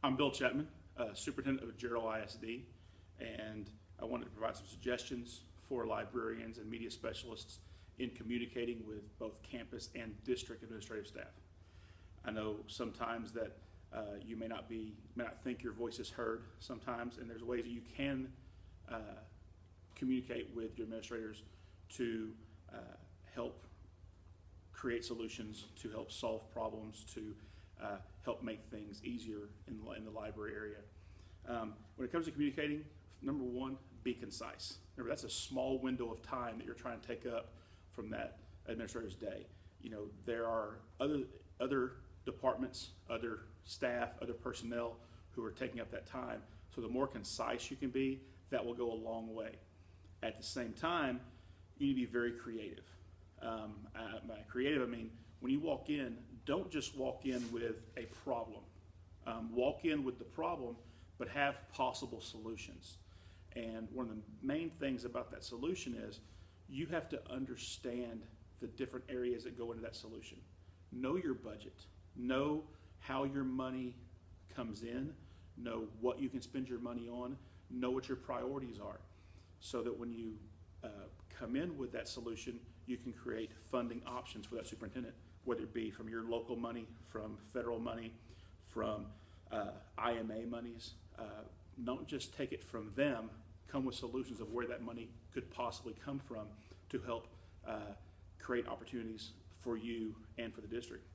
I'm Bill Chapman, Superintendent of Gerald ISD, and I wanted to provide some suggestions for librarians and media specialists in communicating with both campus and district administrative staff. I know sometimes that you may not think your voice is heard sometimes, and there's ways that you can communicate with your administrators to help create solutions, to help solve problems, to help make things easier in the library area. When it comes to communicating, number one, be concise. Remember, that's a small window of time that you're trying to take up from that administrator's day. You know, there are other departments, other staff, other personnel who are taking up that time. So the more concise you can be, that will go a long way. At the same time, you need to be very creative. By creative, I mean, when you walk in, don't just walk in with a problem. Walk in with the problem, but have possible solutions. And one of the main things about that solution is you have to understand the different areas that go into that solution. Know your budget. Know how your money comes in. Know what you can spend your money on. Know what your priorities are, so that when you come in with that solution, you can create funding options for that superintendent, whether it be from your local money, from federal money, from IMA monies. Don't just take it from them. Come with solutions of where that money could possibly come from to help create opportunities for you and for the district.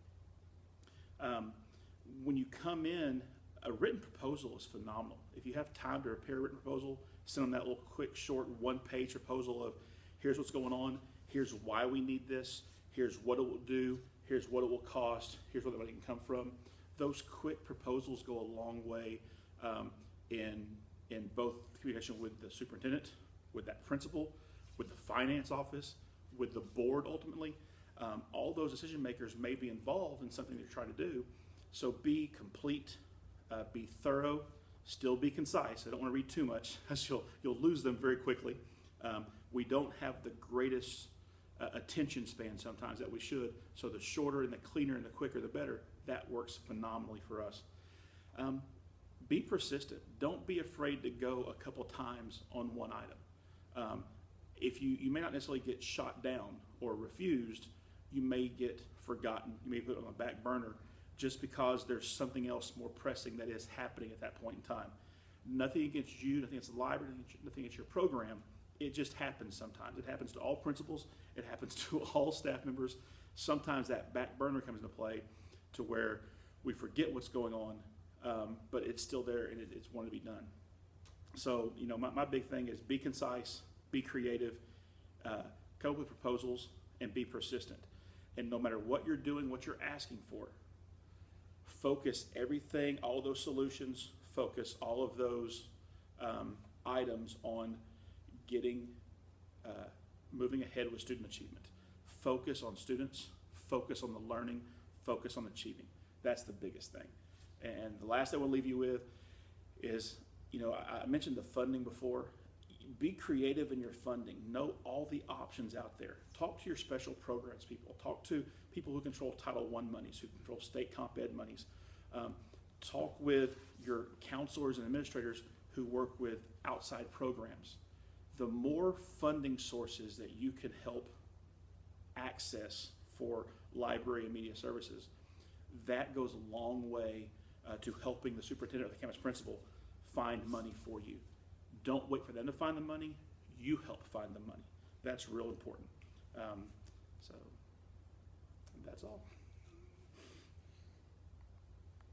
When you come in, a written proposal is phenomenal. If you have time to prepare a written proposal, send them that little quick, short, one-page proposal of here's what's going on, here's why we need this, here's what it will do, here's what it will cost, here's where the money can come from. Those quick proposals go a long way in both communication with the superintendent, with that principal, with the finance office, with the board ultimately. All those decision makers may be involved in something they're trying to do. So be complete, be thorough, still be concise. I don't want to read too much, because you'll lose them very quickly. We don't have the greatest attention span sometimes that we should, so the shorter and the cleaner and the quicker the better. That works phenomenally for us. Be persistent. Don't be afraid to go a couple times on one item. If you may not necessarily get shot down or refused, you may get forgotten. You may put it on the back burner just because there's something else more pressing that is happening at that point in time. Nothing against you, nothing against the library, nothing against your program. It just happens sometimes. It happens to all principals. It happens to all staff members. Sometimes that back burner comes into play to where we forget what's going on, but it's still there and it's wanted to be done. So, you know, my big thing is be concise, be creative, come up with proposals, and be persistent. And no matter what you're doing, what you're asking for, focus everything, all those solutions, focus all of those items on getting, moving ahead with student achievement. Focus on students, focus on the learning, focus on achieving. That's the biggest thing. And the last I will leave you with is, you know, I mentioned the funding before. Be creative in your funding. Know all the options out there. Talk to your special programs people. Talk to people who control Title I monies, who control state comp ed monies. Talk with your counselors and administrators who work with outside programs. The more funding sources that you can help access for library and media services, that goes a long way to helping the superintendent or the campus principal find money for you. Don't wait for them to find the money. You help find the money. That's real important. So that's all.